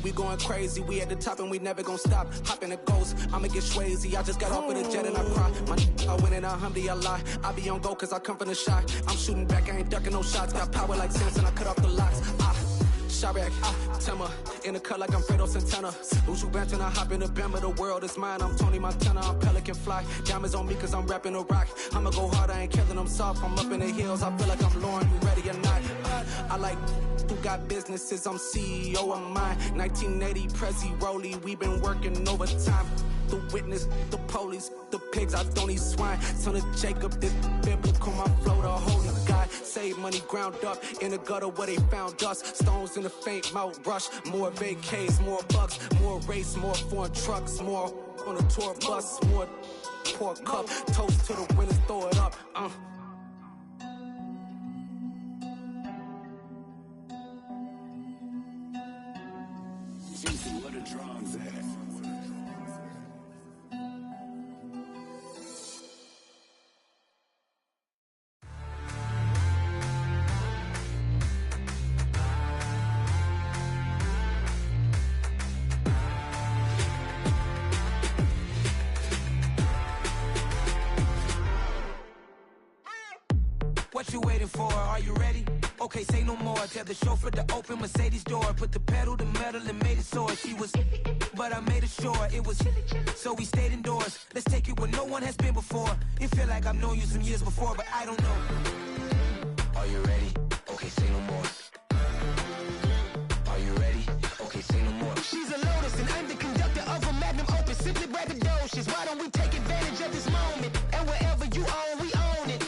We going crazy, we at the top and we never gonna stop. Hop in a ghost, I'ma get swayzy. I just got off of the jet and I cry. I win in a Humvee, I lie. I be on go cause I come from the shot. I'm shooting back, I ain't ducking no shots. Got power like Samson, I cut off the locks. Chirac, Tema, in the cut like I'm Fredo Santana. Uju Benton, I hop in the Bama, the world is mine. I'm Tony Montana, I'm Pelican Fly. Diamonds on me cause I'm rapping a rock. I'ma go hard, I ain't killing them soft. I'm up in the hills, I feel like I'm Lauren, you ready or not? I like who got businesses, I'm CEO of mine. 1980 Prezi Rolly, we been working overtime. The witness, the police, the pigs, I don't eat swine. Son of Jacob, this biblical, my flow, the holy God. Save money ground up in the gutter where they found us. Stones in the faint Mount Rush. More vacays, more bucks, more race, more foreign trucks, more on a tour bus, more pour cup. Toast to the winners, throw it up. Where the drums at? What you waiting for? Are you ready? Okay, say no more. Tell the chauffeur to open Mercedes door. Put the pedal to metal and made it soar. She was, but I made it sure it was. So we stayed indoors. Let's take it where no one has been before. It feel like I've known you some years before, but I don't know. Are you ready? Okay, say no more. Are you ready? Okay, say no more. She's a Lotus and I'm the conductor of a Magnum Opus. Simply braggadocious. Why don't we take advantage of this moment? And wherever you own, we own it.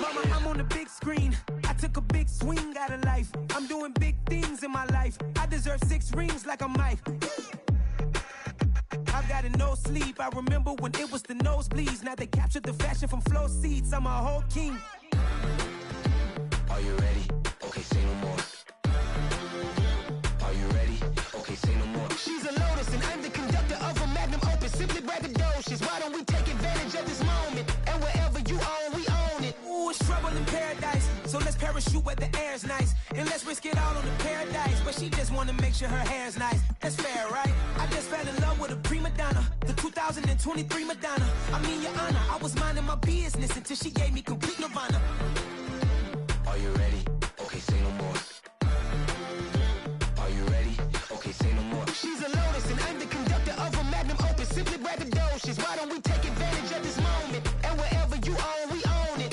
Mama, I'm on the big screen. I took a big swing out of life. I'm doing big things in my life. I deserve 6 rings like a Mike. I've got no sleep. I remember when it was the nosebleeds. Now they captured the fashion from flow seats. I'm a whole king. Are you ready? Okay, say no more. Are you ready? Okay, say no more. She's a Lotus and I'm the conductor of a Magnum Opus. Simply braggadocious. Why don't we take advantage of this moment? And wherever you own, we own it. Ooh, it's trouble in paradise. So let's parachute where the air's nice. And let's risk it all on the paradise. But she just wanna make sure her hair's nice. That's fair, right? I just fell in love with a prima donna. The 2023 Madonna. I mean, your honor, I was minding my business until she gave me complete nirvana. Are you ready? Okay, say no more. Are you ready? Okay, say no more. She's a Lotus and I'm the conductor of a Magnum Opus. Simply braggadocious. Why don't we take advantage of this moment? And wherever you own, we own it.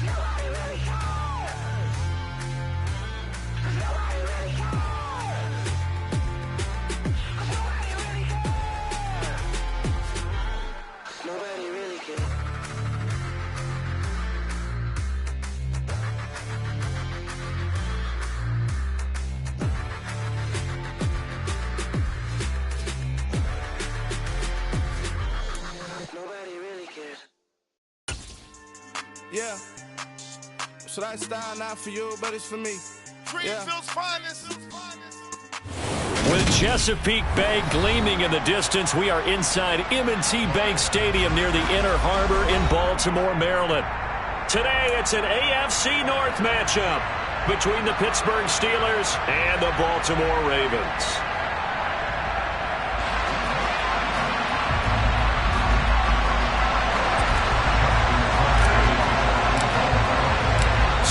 Nobody really cares. Nobody really cares. Nobody really cares. Nobody really cares. Nobody really cares. Yeah. Should I style not for you, but it's for me. Greenfield's finest. With Chesapeake Bay gleaming in the distance, we are inside M&T Bank Stadium near the Inner Harbor in Baltimore, Maryland. Today, it's an AFC North matchup between the Pittsburgh Steelers and the Baltimore Ravens.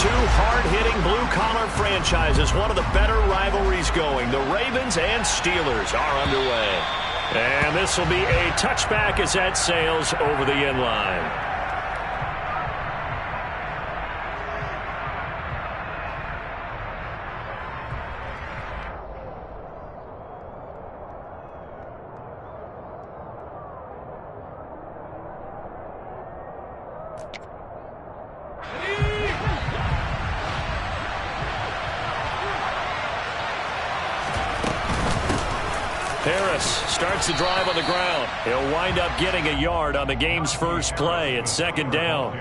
Two hard-hitting blue-collar franchises, one of the better rivalries going. The Ravens and Steelers are underway. And this will be a touchback as that sails over the end line. Harris starts the drive on the ground. He'll wind up getting a yard on the game's first play. It's second down.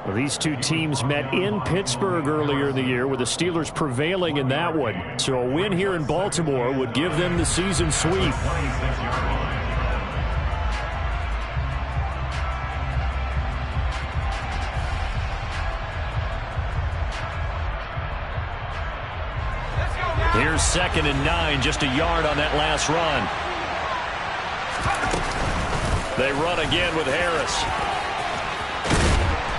Well, these two teams met in Pittsburgh earlier in the year, with the Steelers prevailing in that one. So a win here in Baltimore would give them the season sweep. Here's 2nd and 9, just a yard on that last run. They run again with Harris.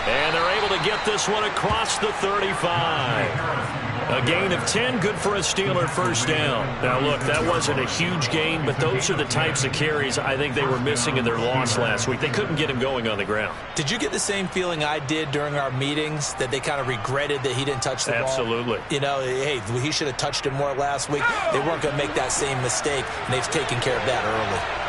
And they're able to get this one across the 35. A gain of 10, good for a Steeler first down. Now, look, that wasn't a huge gain, but those are the types of carries I think they were missing in their loss last week. They couldn't get him going on the ground. Did you get the same feeling I did during our meetings, that they kind of regretted that he didn't touch the ball? Absolutely. You know, hey, he should have touched it more last week. They weren't going to make that same mistake, and they've taken care of that early.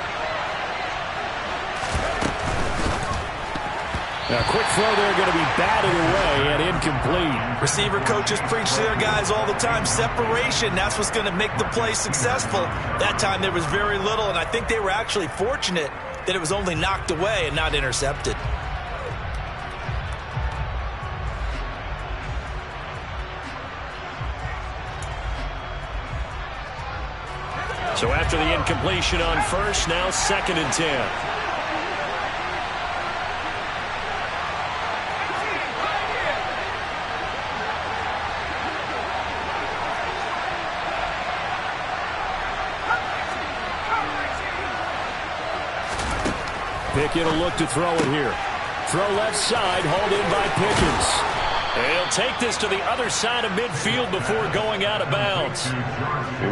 A quick throw there, going to be batted away and incomplete. Receiver coaches preach to their guys all the time. Separation, that's what's going to make the play successful. That time there was very little, and I think they were actually fortunate that it was only knocked away and not intercepted. So after the incompletion on first, now 2nd and 10. Pickett will look to throw it here. Throw left side, hauled in by Pickens. And he'll take this to the other side of midfield before going out of bounds.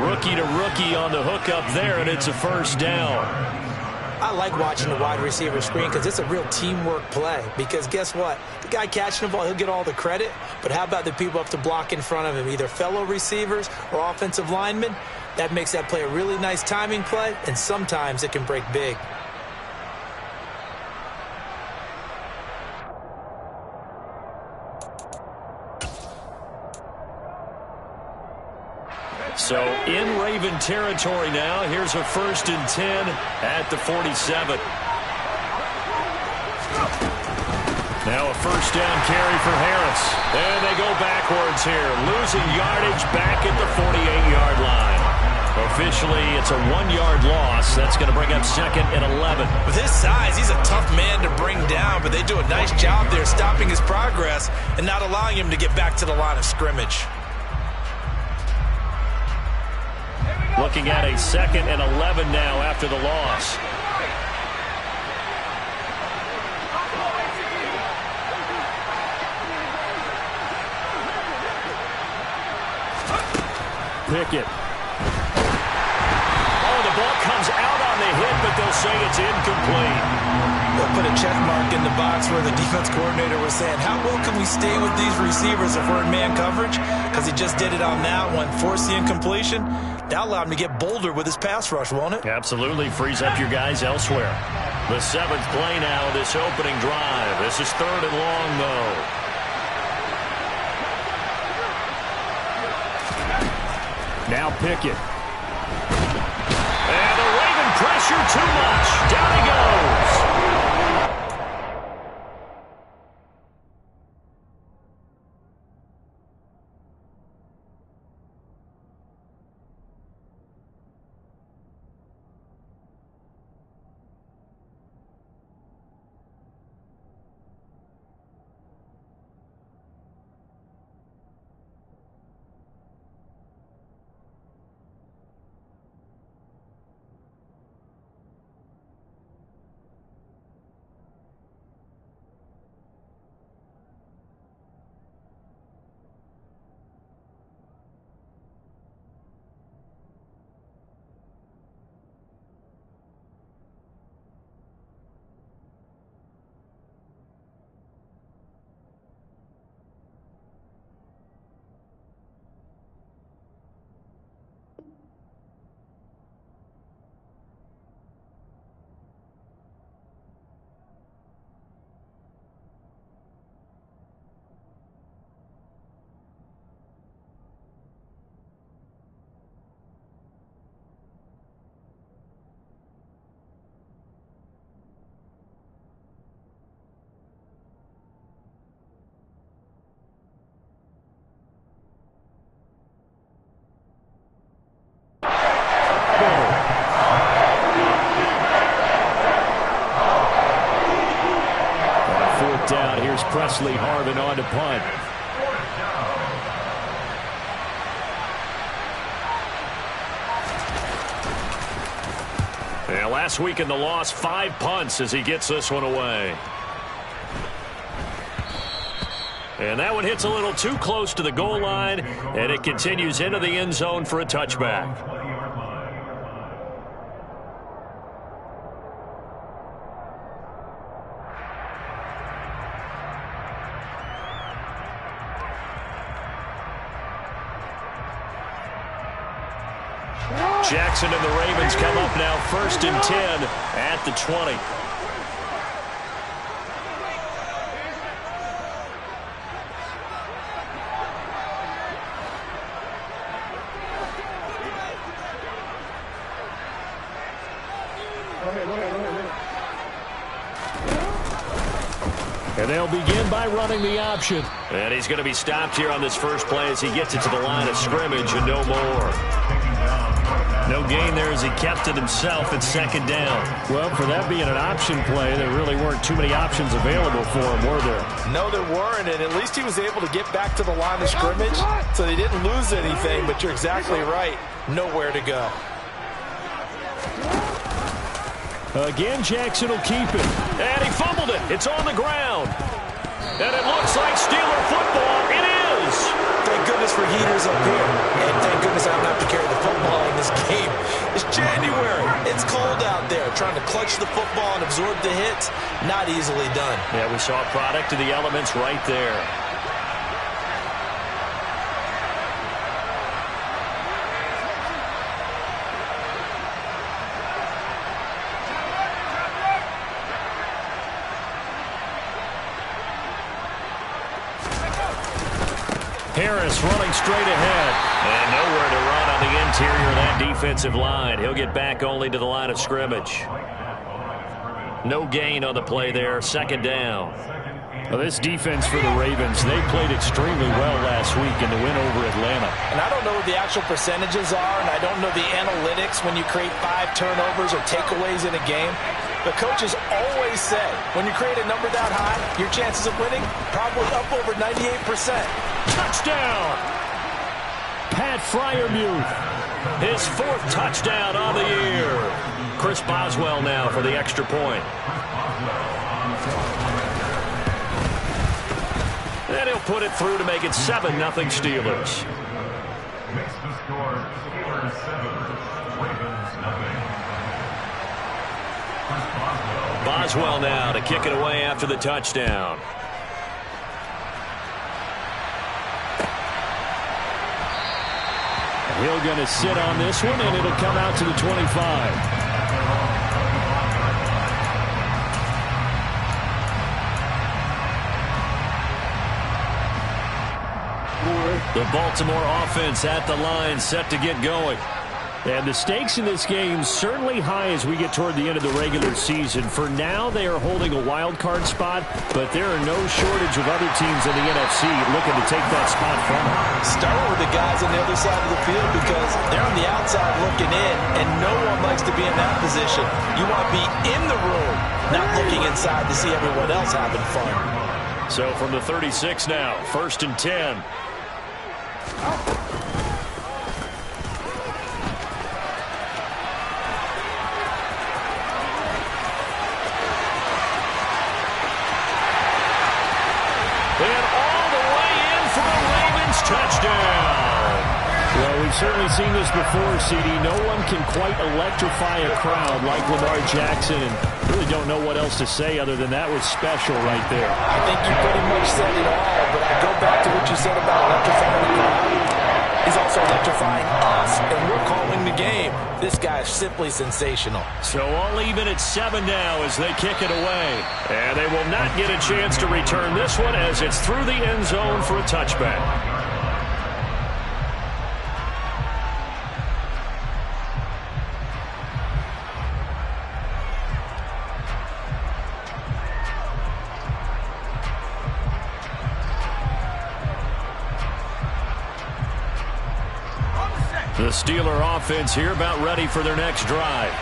Rookie to rookie on the hook up there, and it's a first down. I like watching the wide receiver screen because it's a real teamwork play. Because guess what? The guy catching the ball, he'll get all the credit. But how about the people up to block in front of him, either fellow receivers or offensive linemen? That makes that play a really nice timing play, and sometimes it can break big. So in Raven territory now. Here's a 1st and 10 at the 47. Now a first down carry for Harris. And they go backwards here. Losing yardage back at the 48-yard line. Officially, it's a 1-yard loss. That's going to bring up 2nd and 11. With his size, he's a tough man to bring down, but they do a nice job there stopping his progress and not allowing him to get back to the line of scrimmage. Looking at a 2nd and 11 now after the loss. Pickett. Oh, the ball comes out on the hit, but they'll say it's incomplete. They'll put a check mark in the box where the defense coordinator was saying, how well can we stay with these receivers if we're in man coverage? Because he just did it on that one, forced the incompletion. That allowed him to get bolder with his pass rush, won't it? Absolutely. Frees up your guys elsewhere. The 7th play now, this opening drive. This is 3rd and long, though. Now Pickett. And the Raven pressure too much. Down he goes. Wesley Harvin on to punt. Yeah, last week in the loss, 5 punts as he gets this one away. And that one hits a little too close to the goal line, and it continues into the end zone for a touchback. Jackson and the Ravens come up now 1st and 10 at the 20. And they'll begin by running the option. And he's going to be stopped here on this first play as he gets it to the line of scrimmage and no more. No gain there as he kept it himself at 2nd down. Well, for that being an option play, there really weren't too many options available for him, were there? No, there weren't, and at least he was able to get back to the line of scrimmage, so they didn't lose anything, but you're exactly right. Nowhere to go. Again, Jackson will keep it. And he fumbled it. It's on the ground. And it looks like Steeler football. It is. Thank goodness for heaters up here. And thank goodness I don't have to carry the football in this game. It's January. It's cold out there. Trying to clutch the football and absorb the hits, not easily done. Yeah, we saw a product of the elements right there. Harris running straight ahead. And nowhere to run on the interior of that defensive line. He'll get back only to the line of scrimmage. No gain on the play there. 2nd down. Well, this defense for the Ravens, they played extremely well last week in the win over Atlanta. And I don't know what the actual percentages are, and I don't know the analytics when you create 5 turnovers or takeaways in a game. The coaches always say, when you create a number that high, your chances of winning probably up over 98%. Touchdown! Pat Freiermuth, his 4th touchdown on the year. Chris Boswell now for the extra point. And he'll put it through to make it 7-0 Steelers. Makes the score 4-7. Ravens nothing. Boswell now to kick it away after the touchdown. Hill going to sit on this one, and it'll come out to the 25. The Baltimore offense at the line, set to get going. And the stakes in this game certainly high as we get toward the end of the regular season. For now, they are holding a wild card spot, but there are no shortage of other teams in the NFC looking to take that spot from them. Start with the guys on the other side of the field because they're on the outside looking in, and no one likes to be in that position. You want to be in the room, not looking inside to see everyone else having fun. So from the 36 now, 1st and 10. Touchdown! Well, we've certainly seen this before, CD. No one can quite electrify a crowd like Lamar Jackson, and really don't know what else to say other than that was special right there. I think you pretty much said it all, but I go back to what you said about electrifying the crowd. He's also electrifying us, and we're calling the game. This guy is simply sensational. So all even at 7 now as they kick it away. And they will not get a chance to return this one as it's through the end zone for a touchback. The Steeler offense here about ready for their next drive.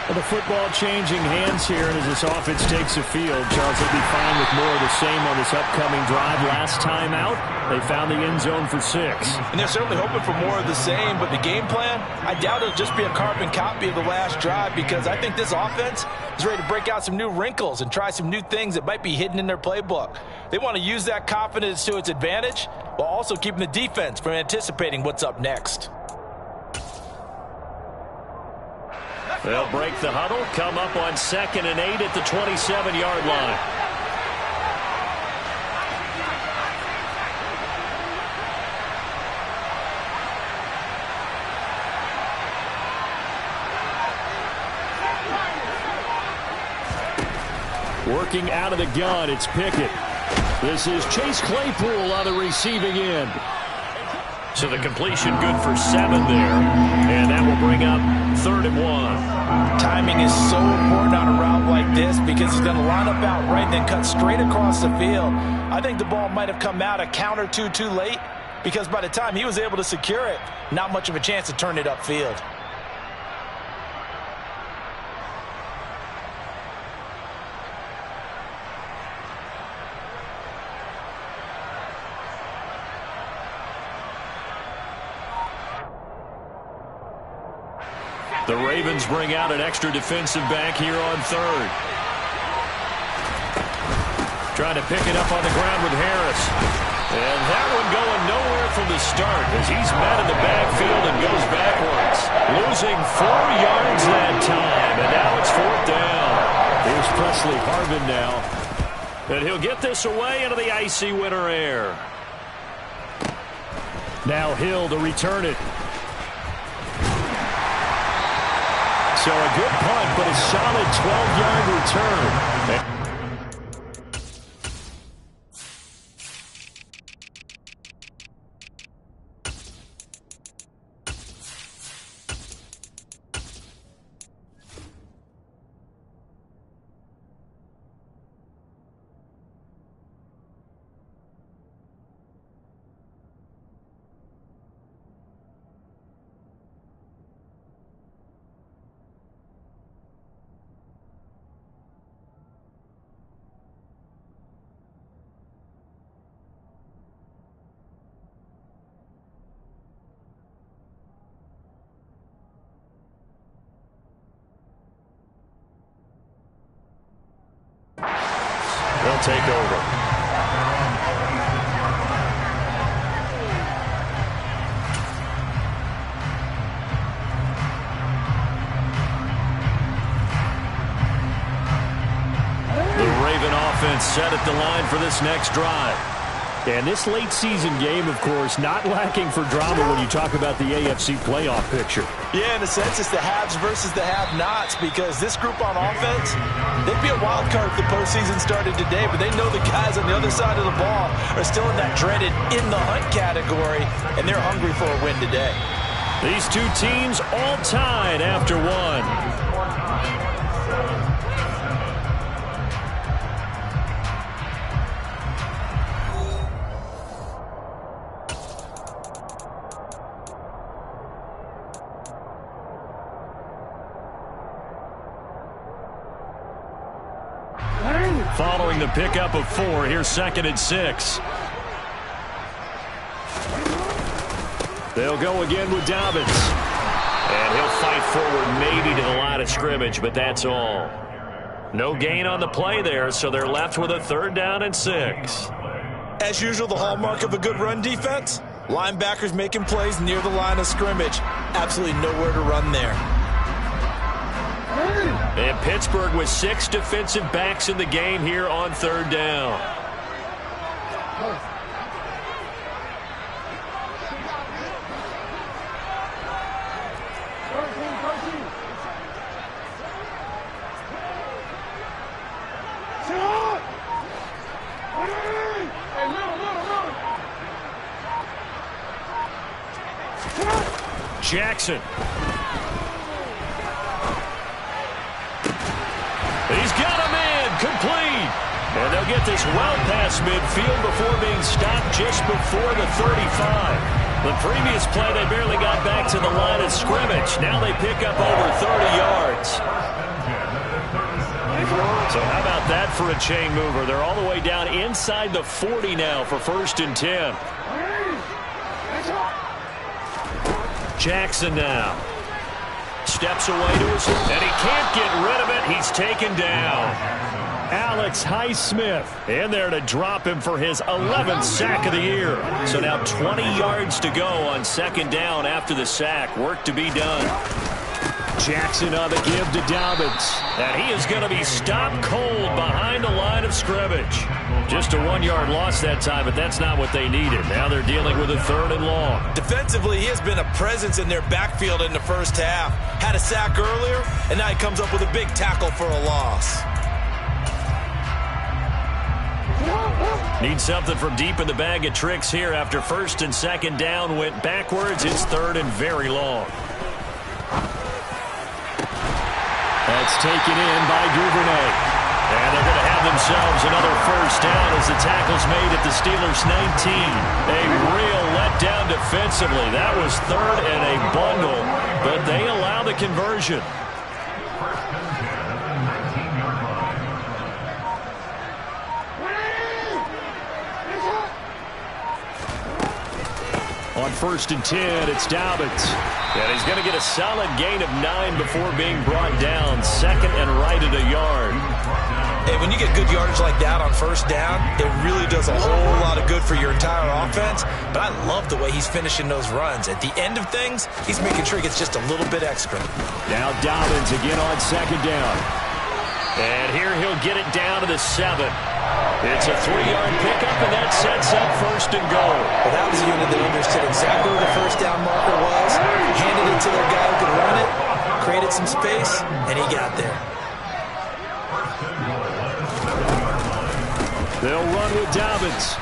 Well, the football changing hands here, and as this offense takes the field, Charles, they'll be fine with more of the same on this upcoming drive. Last time out, they found the end zone for 6. And they're certainly hoping for more of the same, but the game plan, I doubt it'll just be a carbon copy of the last drive, because I think this offense is ready to break out some new wrinkles and try some new things that might be hidden in their playbook. They want to use that confidence to its advantage while also keeping the defense from anticipating what's up next. They'll break the huddle, come up on 2nd and 8 at the 27-yard line. Working out of the gun, it's Pickett. This is Chase Claypool on the receiving end. So the completion good for 7 there. And that will bring up 3rd and 1. Timing is so important on a route like this, because he's going to line up out right and then cut straight across the field. I think the ball might have come out a count or two too late, because by the time he was able to secure it, not much of a chance to turn it upfield. The Ravens bring out an extra defensive back here on 3rd. Trying to pick it up on the ground with Harris. And that one going nowhere from the start as he's met in the backfield and goes backwards. Losing 4 yards that time, and now it's 4th down. Here's Presley Harvin now. And he'll get this away into the icy winter air. Now Hill to return it. So a good punt, but a solid 12-yard return. They'll take over. The Raven offense set at the line for this next drive. And this late season game, of course, not lacking for drama when you talk about the AFC playoff picture. Yeah, in a sense, it's the haves versus the have-nots, because this group on offense, they'd be a wild card if the postseason started today, but they know the guys on the other side of the ball are still in that dreaded in-the-hunt category, and they're hungry for a win today. These two teams all tied after one. Following the pickup of 4, here's 2nd and 6. They'll go again with Dobbins. And he'll fight forward maybe to the line of scrimmage, but that's all. No gain on the play there, so they're left with a 3rd down and 6. As usual, the hallmark of a good run defense, linebackers making plays near the line of scrimmage. Absolutely nowhere to run there. And Pittsburgh with 6 defensive backs in the game here on 3rd down. Jackson. He's got him in, complete. And they'll get this well past midfield before being stopped just before the 35. The previous play, they barely got back to the line of scrimmage. Now they pick up over 30 yards. So how about that for a chain mover? They're all the way down inside the 40 now for 1st and 10. Jackson now. Steps away to his, and he can't get rid of it. He's taken down. Alex Highsmith in there to drop him for his 11th sack of the year. So now 20 yards to go on 2nd down after the sack. Work to be done. Jackson on the give to Dobbins. And he is going to be stopped cold behind the line of scrimmage. Just a 1-yard loss that time, but that's not what they needed. Now they're dealing with a 3rd and long. Defensively, he has been a presence in their backfield in the first half. Had a sack earlier, and now he comes up with a big tackle for a loss. Need something from deep in the bag of tricks here after 1st and 2nd down went backwards. It's 3rd and very long. That's taken in by Duvernay. And they're going to have themselves another 1st down as the tackle's made at the Steelers' 19. A real letdown defensively. That was 3rd and a bundle, but they allow the conversion. On 1st and 10, it's Dobbins. And he's going to get a solid gain of 9 before being brought down. 2nd and right at a yard. Hey, when you get good yardage like that on 1st down, it really does a whole lot of good for your entire offense. But I love the way he's finishing those runs. At the end of things, he's making sure he gets just a little bit extra. Now Dobbins again on 2nd down. And here he'll get it down to the 7. It's a 3-yard pickup, and that sets up 1st and goal. Well, that was a unit that understood exactly where the 1st down marker was, handed it to their guy who could run it, created some space, and he got there. They'll run with Dobbins.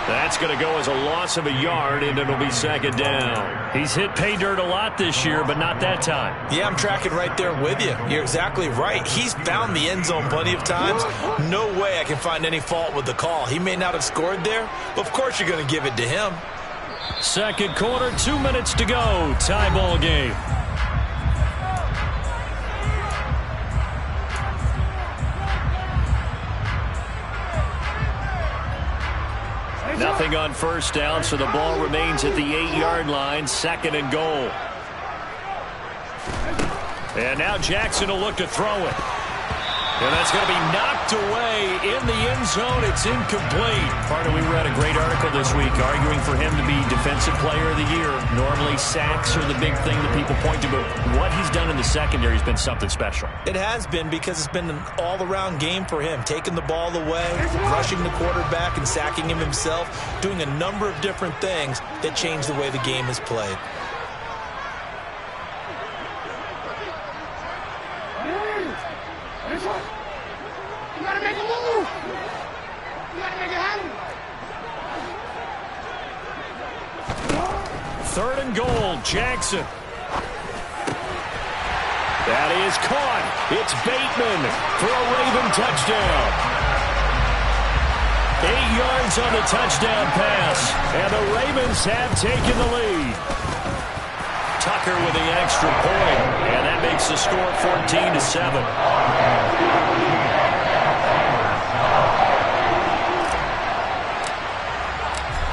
That's going to go as a loss of a yard, and it'll be 2nd down. He's hit pay dirt a lot this year, but not that time. Yeah, I'm tracking right there with you. You're exactly right. He's found the end zone plenty of times. No way I can find any fault with the call. He may not have scored there, but of course you're going to give it to him. 2nd quarter, 2 minutes to go. Tie ball game. Nothing on 1st down, so the ball remains at the 8-yard line. 2nd and goal. And now Jackson will look to throw it. And that's going to be knocked away in the end zone. It's incomplete. Carter, we read a great article this week arguing for him to be Defensive Player of the Year. Normally, sacks are the big thing that people point to, but what he's done in the secondary has been something special. It has been, because it's been an all-around game for him. Taking the ball away, rushing the quarterback and sacking him himself, doing a number of different things that change the way the game is played. You gotta make a move. You gotta make it happen. 3rd and goal, Jackson. That is caught. It's Bateman for a Raven touchdown. 8 yards on the touchdown pass, and the Ravens have taken the lead. Tucker with the extra point, and that makes the score 14-7.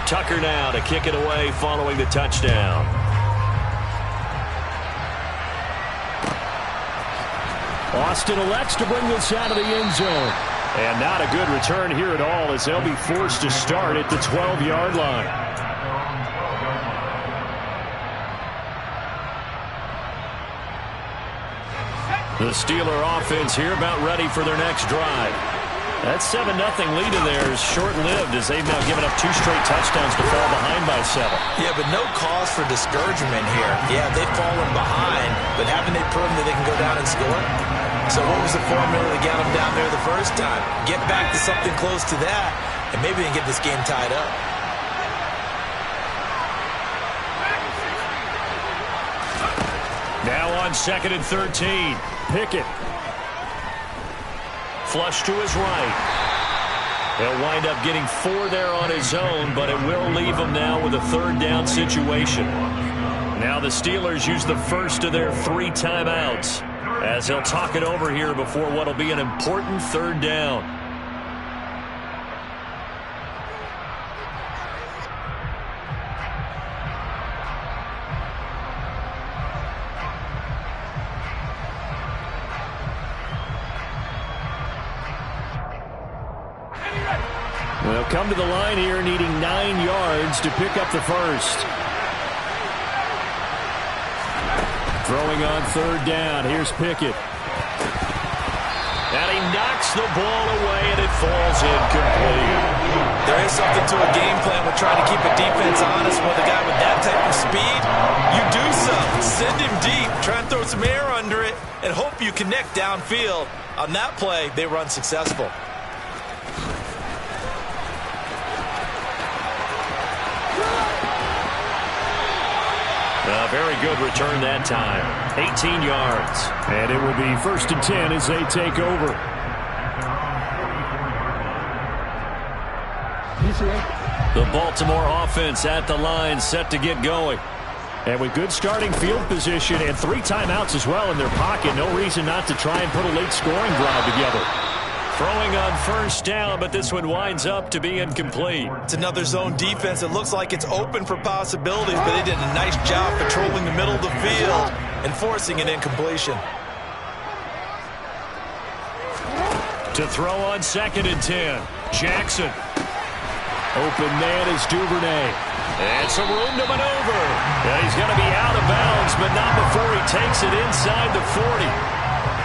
Tucker now to kick it away following the touchdown. Austin elects to bring this out of the end zone. And not a good return here at all, as they'll be forced to start at the 12-yard line. The Steeler offense here about ready for their next drive. That 7-0 lead of theirs short-lived, as they've now given up 2 straight touchdowns to fall behind by 7. Yeah, but no cause for discouragement here. Yeah, they've fallen behind, but haven't they proven that they can go down and score? So what was the formula that got them down there the first time? Get back to something close to that, and maybe they can get this game tied up. Now on 2nd and 13, Pickett. Flush to his right. He'll wind up getting 4 there on his own, but it will leave him now with a 3rd down situation. Now the Steelers use the first of their 3 timeouts as they'll talk it over here before what will be an important 3rd down. They'll come to the line here needing 9 yards to pick up the first. Throwing on 3rd down. Here's Pickett. And he knocks the ball away, and it falls incomplete. There is something to a game plan with trying to keep a defense honest with a guy with that type of speed. You do something. Send him deep. Try and throw some air under it and hope you connect downfield. On that play, they run successful. A very good return that time. 18 yards. And it will be 1st and 10 as they take over. The Baltimore offense at the line, set to get going. And with good starting field position and 3 timeouts as well in their pocket, no reason not to try and put a late scoring drive together. Throwing on 1st down, but this one winds up to be incomplete. It's another zone defense. It looks like it's open for possibilities, but they did a nice job patrolling the middle of the field and forcing an incompletion. To throw on 2nd and 10. Jackson. Open man is Duvernay. And some room to maneuver. And he's going to be out of bounds, but not before he takes it inside the 40.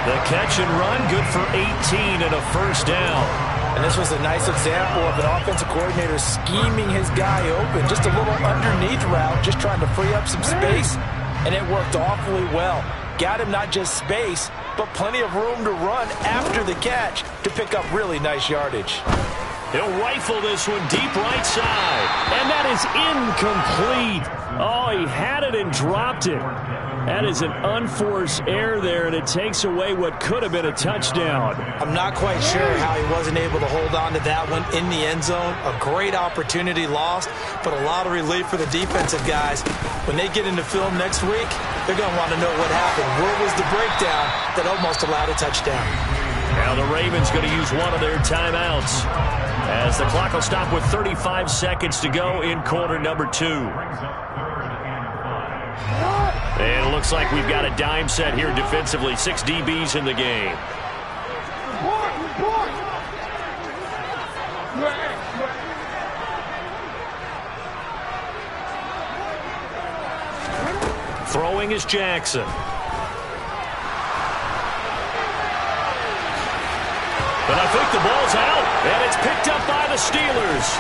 The catch and run, good for 18 and a 1st down. And this was a nice example of an offensive coordinator scheming his guy open. Just a little underneath route, just trying to free up some space, and it worked awfully well. Got him not just space, but plenty of room to run after the catch to pick up really nice yardage. He'll rifle this one deep right side, and that is incomplete. Oh, he had it and dropped it. That is an unforced error there, and it takes away what could have been a touchdown. I'm not quite sure how he wasn't able to hold on to that one in the end zone. A great opportunity lost, but a lot of relief for the defensive guys. When they get into film next week, they're going to want to know what happened. Where was the breakdown that almost allowed a touchdown? Now the Ravens going to use one of their timeouts as the clock will stop with 35 seconds to go in quarter number 2. And it looks like we've got a dime set here defensively. 6 DBs in the game. Throwing is Jackson. But I think the ball's out, and it's picked up by the Steelers.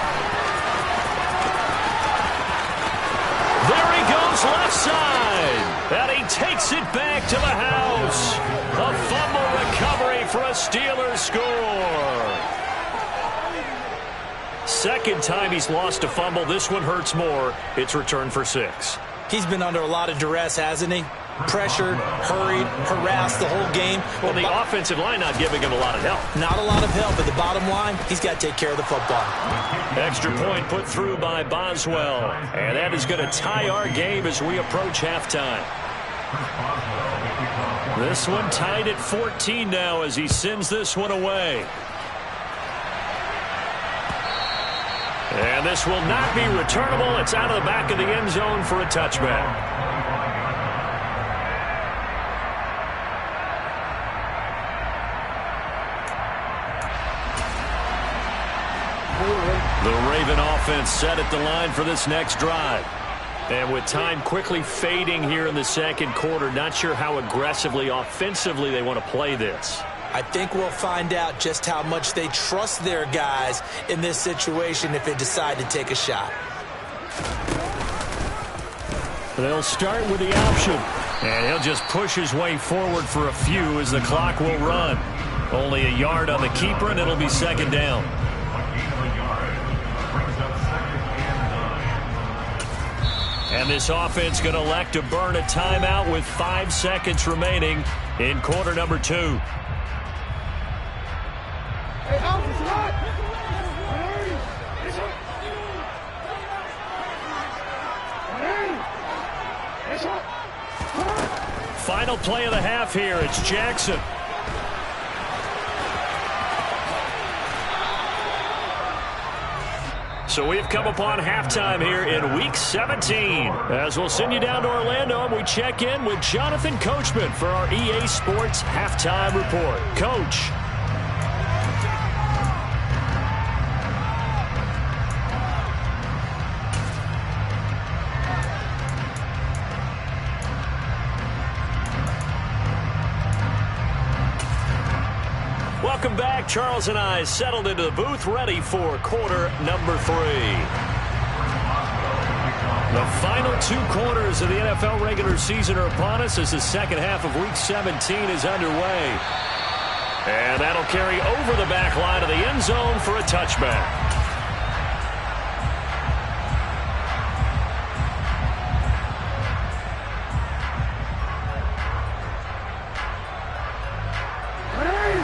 There he goes left side, and he takes it back to the house. A fumble recovery for a Steelers score. Second time he's lost a fumble. This one hurts more. It's returned for 6. He's been under a lot of duress, hasn't he? Pressured, hurried, harassed the whole game. Well, the offensive line not giving him a lot of help. Not a lot of help, but the bottom line, he's got to take care of the football. Extra point put through by Boswell. And that is going to tie our game as we approach halftime. This one tied at 14 now as he sends this one away. And this will not be returnable. It's out of the back of the end zone for a touchback. The Raven offense set at the line for this next drive. And with time quickly fading here in the second quarter, not sure how aggressively, offensively they want to play this. I think we'll find out just how much they trust their guys in this situation if they decide to take a shot. They'll start with the option. And he'll just push his way forward for a few as the clock will run. Only a yard on the keeper, and it'll be second down. And this offense going to elect to burn a timeout with 5 seconds remaining in quarter number 2. Final play of the half here. It's Jackson. So we've come upon halftime here in Week 17. As we'll send you down to Orlando, and we check in with Jonathan Coachman for our EA Sports Halftime Report. Coach. Welcome back. Charles and I settled into the booth, ready for quarter number 3. The final 2 quarters of the NFL regular season are upon us as the second half of Week 17 is underway. And that'll carry over the back line of the end zone for a touchback.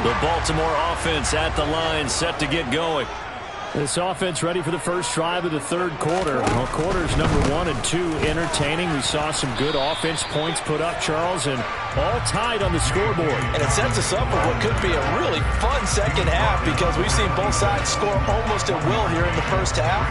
The Baltimore offense at the line, set to get going. This offense ready for the first drive of the third quarter. Well, quarters number 1 and 2 entertaining. We saw some good offense points put up, Charles, and all tied on the scoreboard. And it sets us up for what could be a really fun second half because we've seen both sides score almost at will here in the first half.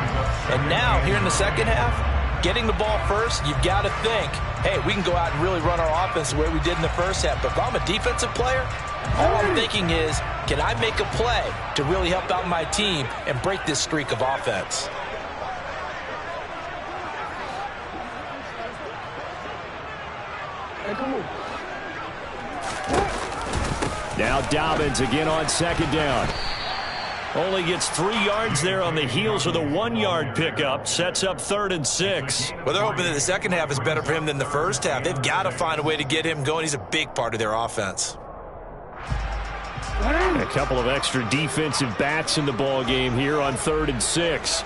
And now, here in the second half, getting the ball first, you've got to think, hey, we can go out and really run our offense the way we did in the first half. But if I'm a defensive player, all I'm thinking is, can I make a play to really help out my team and break this streak of offense? Now Dobbins again on second down. Only gets 3 yards there on the heels of the 1-yard pickup. Sets up 3rd and 6. Well, they're hoping that the second half is better for him than the first half. They've got to find a way to get him going. He's a big part of their offense. A couple of extra defensive backs in the ball game here on 3rd and 6.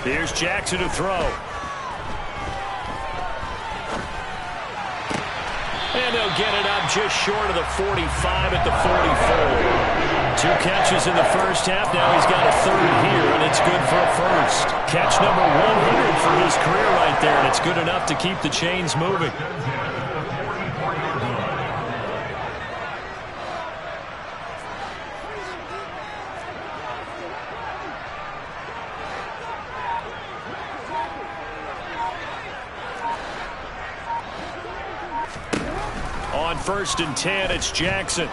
Here's Jackson to throw. And they'll get it up just short of the 45 at the 44. 2 catches in the first half. Now he's got a 3rd here, and it's good for a first. Catch number 100 for his career right there, and it's good enough to keep the chains moving. On 1st and 10, it's Jackson.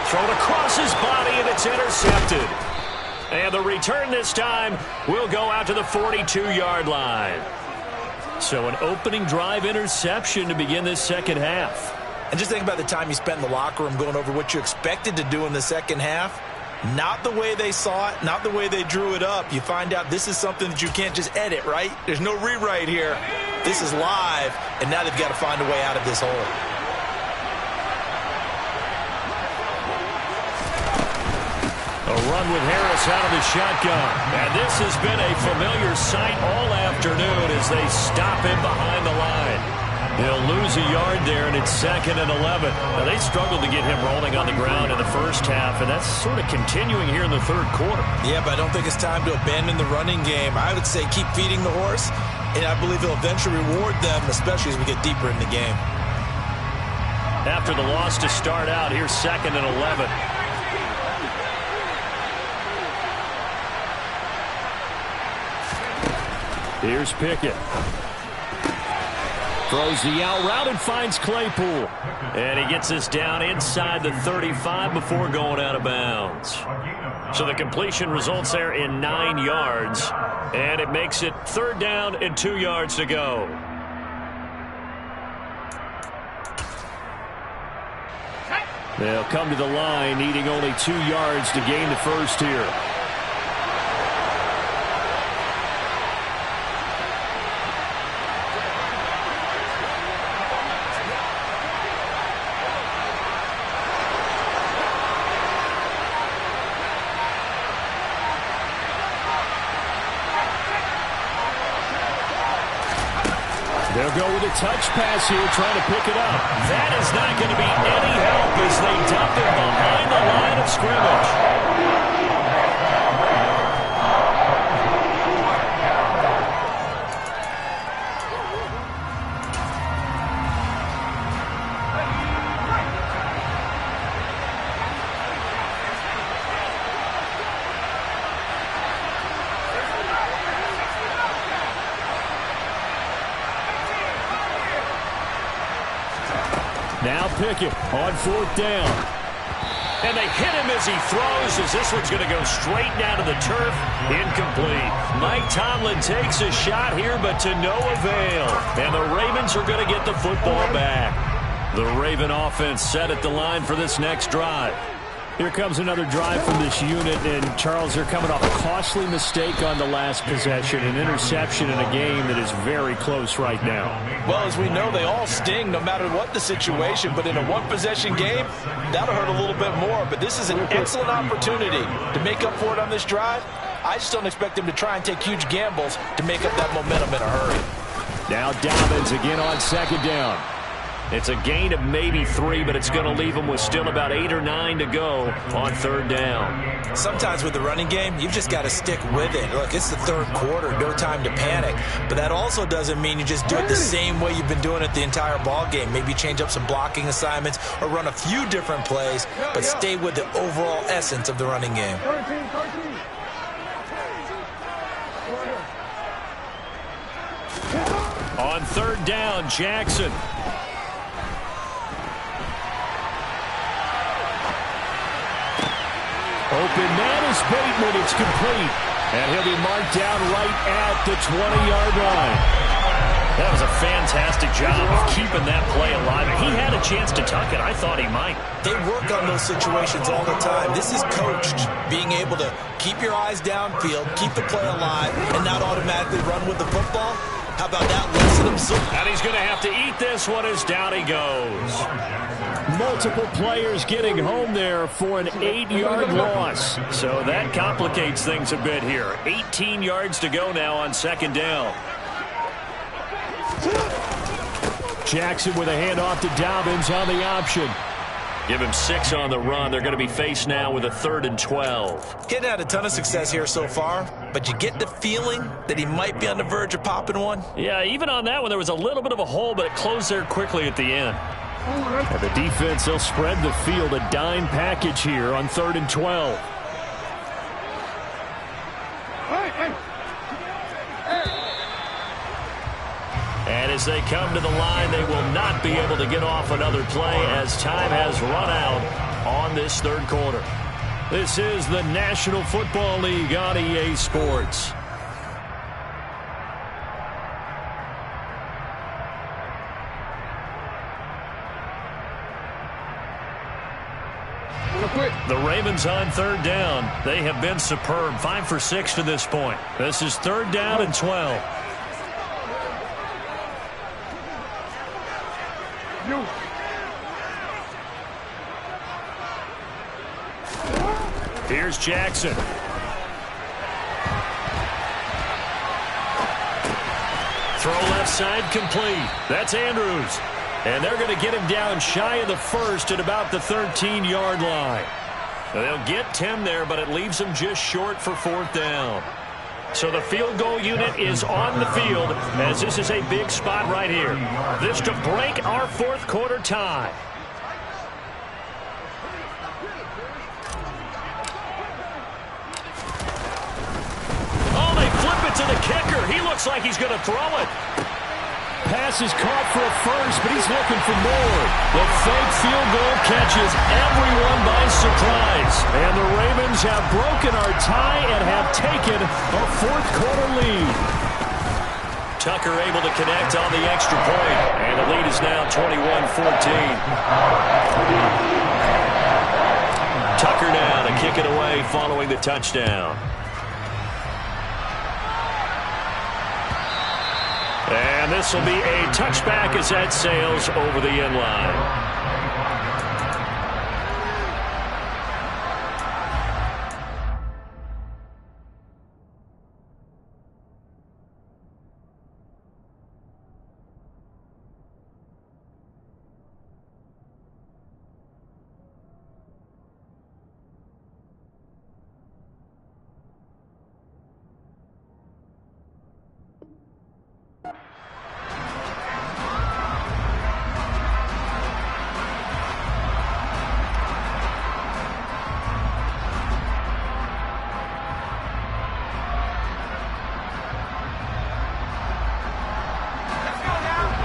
Thrown across his body, and it's intercepted. And the return this time will go out to the 42-yard line. So an opening drive interception to begin this second half. And just think about the time you spent in the locker room going over what you expected to do in the second half. Not the way they saw it, not the way they drew it up. You find out this is something that you can't just edit, right? There's no rewrite here. This is live, and now they've got to find a way out of this hole. A run with Harris out of the shotgun. And this has been a familiar sight all afternoon as they stop him behind the line. They'll lose a yard there, and it's 2nd and 11. Now, they struggled to get him rolling on the ground in the first half, and that's sort of continuing here in the third quarter. Yeah, but I don't think it's time to abandon the running game. I would say keep feeding the horse, and I believe he'll eventually reward them, especially as we get deeper in the game. After the loss to start out, here's 2nd and 11. Here's Pickett. Throws the out route and finds Claypool. And he gets us down inside the 35 before going out of bounds. So the completion results there in 9 yards. And it makes it 3rd down and 2 yards to go. They'll come to the line needing only 2 yards to gain the first here. They'll go with a touch pass here, trying to pick it up. That is not going to be any help as they dump it behind the line of scrimmage. Now Pickett on 4th down. And they hit him as he throws, as this one's going to go straight down to the turf. Incomplete. Mike Tomlin takes a shot here, but to no avail. And the Ravens are going to get the football back. The Raven offense set at the line for this next drive. Here comes another drive from this unit, and Charles, they're coming off a costly mistake on the last possession, an interception in a game that is very close right now. Well, as we know, they all sting no matter what the situation, but in a one-possession game, that'll hurt a little bit more. But this is an excellent opportunity to make up for it on this drive. I just don't expect them to try and take huge gambles to make up that momentum in a hurry. Now Dobbins again on 2nd down. It's a gain of maybe 3, but it's going to leave them with still about 8 or 9 to go on 3rd down. Sometimes with the running game, you've just got to stick with it. Look, it's the 3rd quarter, no time to panic. But that also doesn't mean you just do it the same way you've been doing it the entire ball game. Maybe change up some blocking assignments or run a few different plays, but stay with the overall essence of the running game. On 3rd down, Jackson. Open man is Bateman. It's complete. And he'll be marked down right at the 20-yard line. That was a fantastic job of keeping that play alive. He had a chance to tuck it. I thought he might. They work on those situations all the time. This is coached, being able to keep your eyes downfield, keep the play alive, and not automatically run with the football. How about that? Lesson himself. And he's going to have to eat this one as down he goes. Multiple players getting home there for an 8-yard loss. So that complicates things a bit here. 18 yards to go now on 2nd down. Jackson with a handoff to Dobbins on the option. Give him 6 on the run. They're going to be faced now with a 3rd and 12. He hadn't had a ton of success here so far, but you get the feeling that he might be on the verge of popping one. Yeah, even on that one, there was a little bit of a hole, but it closed there quickly at the end. And the defense, they'll spread the field, a dime package here on 3rd and 12. And as they come to the line, they will not be able to get off another play as time has run out on this 3rd quarter. This is the National Football League on EA Sports. The Ravens on 3rd down. They have been superb. 5 for 6 to this point. This is 3rd down and 12. Here's Jackson. Throw left side complete. That's Andrews. And they're going to get him down shy of the 1st at about the 13-yard line. They'll get 10 there, but it leaves them just short for 4th down. So the field goal unit is on the field as this is a big spot right here. This to break our 4th quarter tie. Oh, they flip it to the kicker. He looks like he's going to throw it. Pass is caught for a 1st, but he's looking for more. The fake field goal catches everyone by surprise. And the Ravens have broken our tie and have taken a 4th quarter lead. Tucker able to connect on the extra point. And the lead is now 21-14. Tucker now to kick it away following the touchdown. And this will be a touchback as that sails over the end line.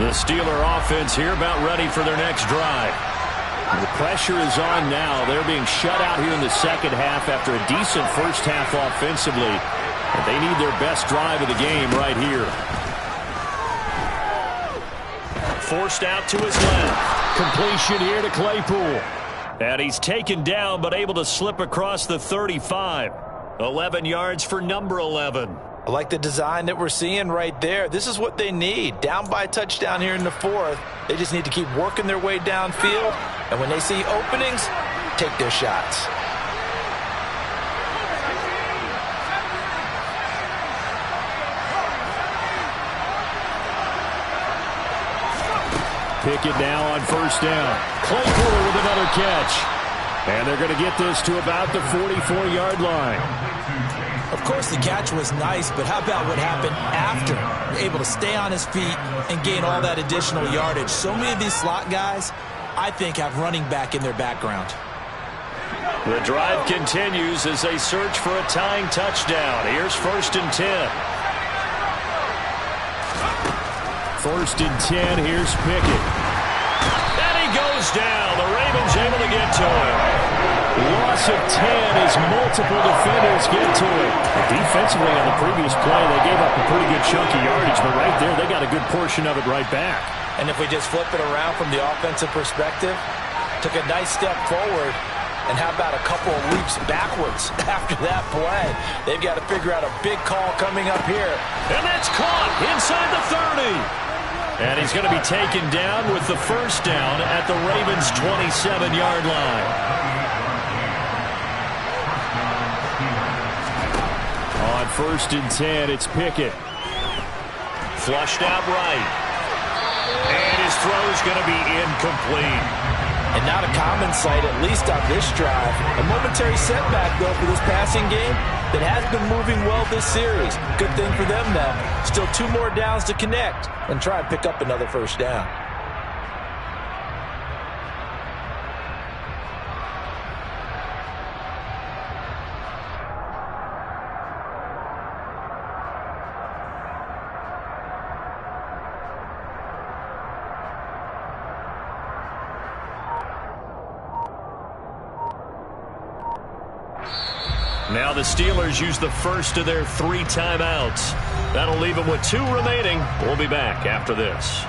The Steeler offense here about ready for their next drive. The pressure is on now. They're being shut out here in the second half after a decent first half offensively. But they need their best drive of the game right here. Forced out to his left. Completion here to Claypool. And he's taken down but able to slip across the 35. 11 yards for number 11. I like the design that we're seeing right there. This is what they need. Down by a touchdown here in the fourth. They just need to keep working their way downfield. And when they see openings, take their shots. Pickett now on first down. Claypool with another catch. And they're going to get this to about the 44-yard line. Of course, the catch was nice, but how about what happened after? Able to stay on his feet and gain all that additional yardage. So many of these slot guys, I think, have running back in their background. The drive continues as they search for a tying touchdown. Here's 1st and 10. 1st and 10. Here's Pickett. And he goes down. The Ravens able to get to him. Loss of 10 as multiple defenders get to it. Defensively on the previous play, they gave up a pretty good chunk of yardage, but right there, they got a good portion of it right back. And if we just flip it around from the offensive perspective, took a nice step forward, and how about a couple of leaps backwards after that play? They've got to figure out a big call coming up here. And that's caught inside the 30. And he's going to be taken down with the first down at the Ravens' 27-yard line. On 1st and 10, it's Pickett. Flushed out right. And his throw's going to be incomplete. And not a common sight, at least on this drive. A momentary setback, though, for this passing game that has been moving well this series. Good thing for them, though. Still 2 more downs to connect and try and pick up another first down. Now the Steelers use the first of their 3 timeouts. That'll leave them with 2 remaining. We'll be back after this.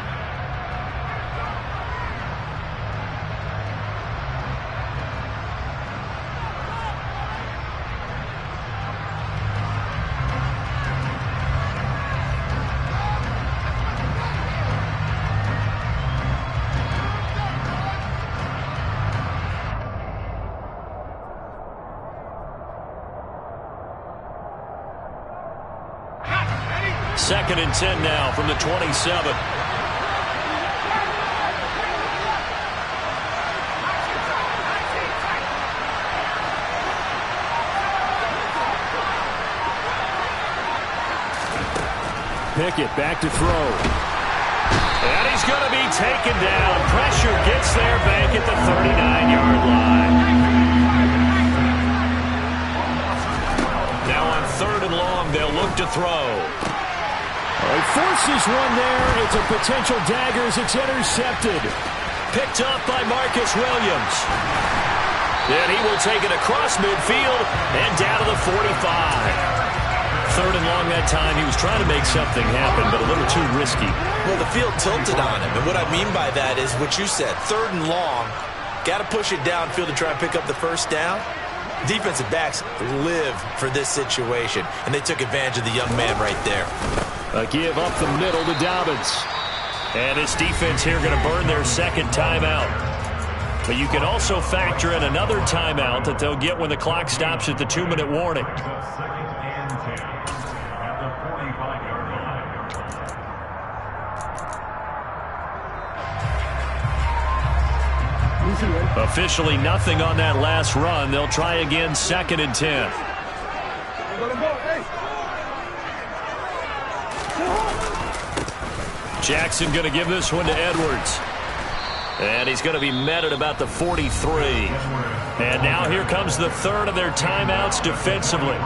Second and 10 now from the 27. Pickett back to throw. And he's going to be taken down. Pressure gets there back at the 39-yard line. Now on 3rd and long, they'll look to throw. He forces one there. It's a potential dagger as it's intercepted. Picked up by Marcus Williams. Then he will take it across midfield and down to the 45. 3rd and long that time. He was trying to make something happen, but a little too risky. Well, the field tilted on him, and what I mean by that is what you said. 3rd and long. Got to push it downfield to try and pick up the first down. Defensive backs live for this situation, and they took advantage of the young man right there. A give up the middle to Dobbins. And his defense here going to burn their second timeout. But you can also factor in another timeout that they'll get when the clock stops at the 2-minute warning. Officially nothing on that last run. They'll try again 2nd and 10. Jackson going to give this one to Edwards. And he's going to be met at about the 43. And now here comes the 3rd of their timeouts defensively.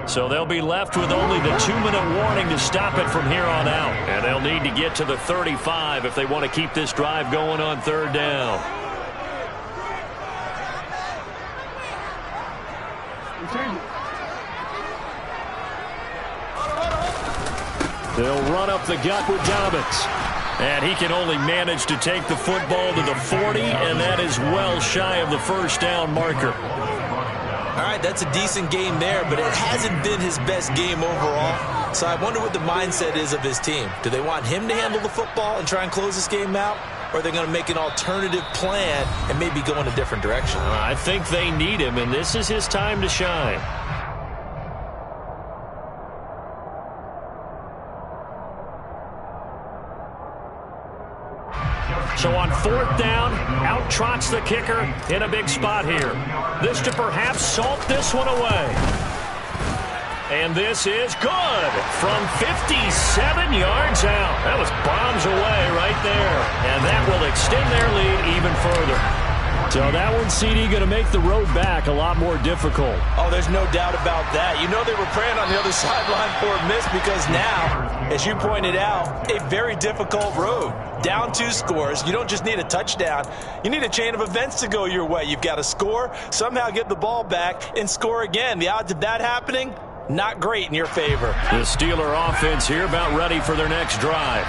So they'll be left with only the 2-minute warning to stop it from here on out. And they'll need to get to the 35 if they want to keep this drive going on 3rd down. They'll run up the gut with Dobbins. And he can only manage to take the football to the 40, and that is well shy of the 1st down marker. All right, that's a decent game there, but it hasn't been his best game overall. So I wonder what the mindset is of his team. Do they want him to handle the football and try and close this game out? Or are they going to make an alternative plan and maybe go in a different direction? I think they need him, and this is his time to shine. So on 4th down, out trots the kicker in a big spot here. This to perhaps salt this one away. And this is good from 57 yards out. That was bombs away right there. And that will extend their lead even further. So that one, CD, going to make the road back a lot more difficult. Oh, there's no doubt about that. You know they were praying on the other sideline for a miss because now, as you pointed out, a very difficult road. Down 2 scores. You don't just need a touchdown. You need a chain of events to go your way. You've got to score, somehow get the ball back, and score again. The odds of that happening, not great in your favor. The Steeler offense here about ready for their next drive.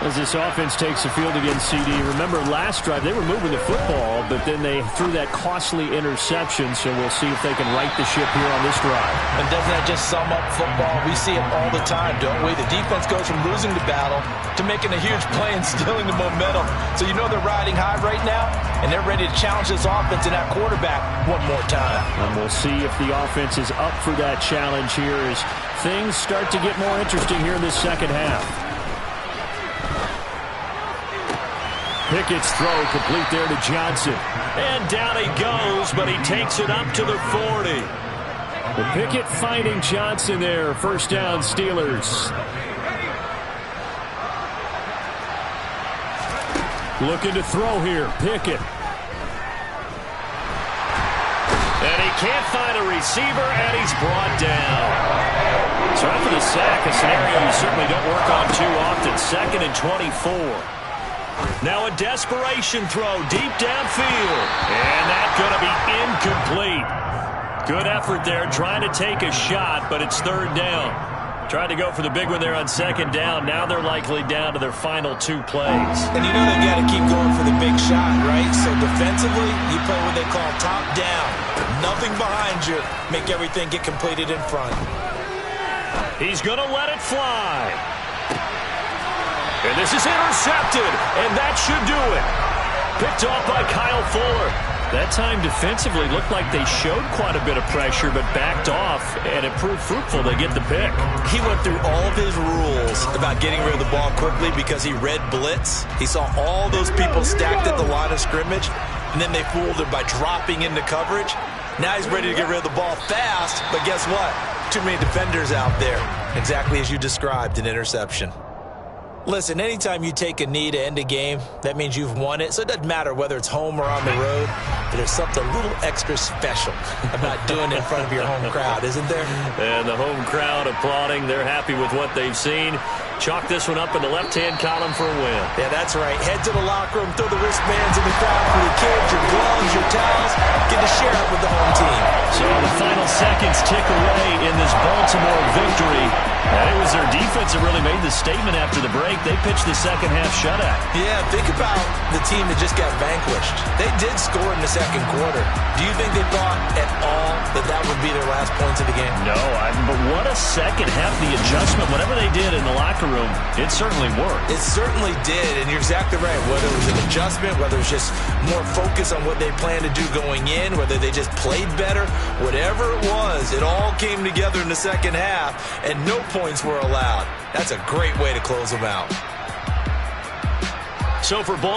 As this offense takes the field against CD, remember last drive they were moving the football, but then they threw that costly interception, so we'll see if they can right the ship here on this drive. And doesn't that just sum up football? We see it all the time, don't we? The defense goes from losing the battle to making a huge play and stealing the momentum. So you know they're riding high right now, and they're ready to challenge this offense and that quarterback one more time. And we'll see if the offense is up for that challenge here as things start to get more interesting here in this second half. Pickett's throw complete there to Johnson. And down he goes, but he takes it up to the 40. The Pickett finding Johnson there. 1st down, Steelers. Looking to throw here, Pickett. And he can't find a receiver, and he's brought down. So after the sack, a scenario you certainly don't work on too often. 2nd and 24. Now a desperation throw deep downfield. And that's going to be incomplete. Good effort there trying to take a shot, but it's 3rd down. Tried to go for the big one there on 2nd down. Now they're likely down to their final 2 plays. And you know they've got to keep going for the big shot, right? So defensively, you play what they call top down. Nothing behind you. Make everything get completed in front. He's going to let it fly. And this is intercepted, and that should do it. Picked off by Kyle Fuller. That time defensively looked like they showed quite a bit of pressure, but backed off, and it proved fruitful to get the pick. He went through all of his rules about getting rid of the ball quickly because he read blitz. He saw all those people stacked at the line of scrimmage, and then they fooled him by dropping into coverage. Now he's ready to get rid of the ball fast, but guess what? Too many defenders out there. Exactly as you described, an interception. Listen, anytime you take a knee to end a game, that means you've won it. So it doesn't matter whether it's home or on the road. But there's something a little extra special about doing it in front of your home crowd, isn't there? And the home crowd applauding. They're happy with what they've seen. Chalk this one up in the left-hand column for a win. Yeah, that's right. Head to the locker room, throw the wristbands in the crowd for your kids, your gloves, your towels. Get to share it with the home team. So the final seconds tick away in this Baltimore victory. And it was their defense that really made the statement after the break. They pitched the second-half shutout. Yeah, think about the team that just got vanquished. They did score in the 2nd quarter. Do you think they thought at all that that would be their last points of the game? No, but what a second half. The adjustment, whatever they did in the locker room, it certainly worked. It certainly did, and you're exactly right. Whether it was an adjustment, whether it was just more focus on what they planned to do going in, whether they just played better, whatever it was, it all came together in the second half, and no points were allowed. That's a great way to close them out. So for